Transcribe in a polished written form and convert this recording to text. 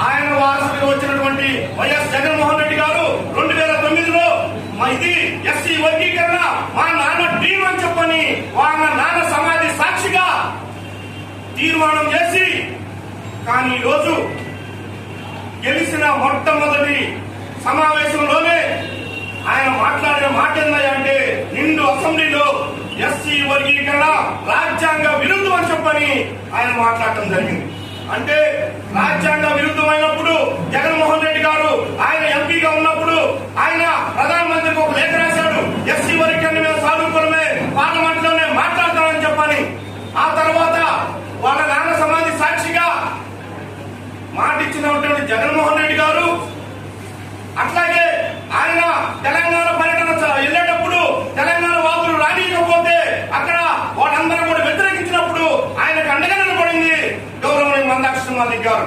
ఆయన వారసుడిగా వచ్చినటువంటి వైఎస్ జగన్మోహన్ రెడ్డి గారు 2009లో ఇది ఎస్సీ వర్గీకరణ మా నాన్న డ్రీమ్ అని చెప్పని వాళ్ళ నాన్న సమాధి సాక్షిగా తీర్మానం చేసి, కానీ ఈరోజు గెలిచిన మొట్టమొదటి సమావేశంలోనే ఆయన మాట్లాడిన మాట ఏంటంటే నిండు అసెంబ్లీలో ఎస్సీ వర్గీకరణ రాజ్యాంగ విరుద్ధం అని చెప్పని ఆయన మాట్లాడటం జరిగింది. అంటే రాజ్యాంగ విరుద్ధమైనప్పుడు జగన్మోహన్ రెడ్డి గారు ఆయన ఎంపీగా ఉన్నప్పుడు ఆయన ప్రధానమంత్రికి ఒక లేఖ రాశాడు, ఎస్సీ వర్గీకరణ మీద సానుకూలమే పార్లమెంట్ లోనే మాట్లాడతామని చెప్పని. ఆ తర్వాత వాళ్ళ నాన్న సమాధి సాక్షిగా మాట ఇచ్చినటువంటి జగన్మోహన్ రెడ్డి గారు అట్లాగే ఆయన తెలంగాణ పర్యటన వెళ్ళేటప్పుడు తెలంగాణ వాదులు రానియకపోతే అక్కడ వాళ్ళందరూ కూడా వ్యతిరేకించినప్పుడు ఆయనకు అండగా నిలబడింది గౌరవనీయ మందాకృష్ణ మాదిగ గారు.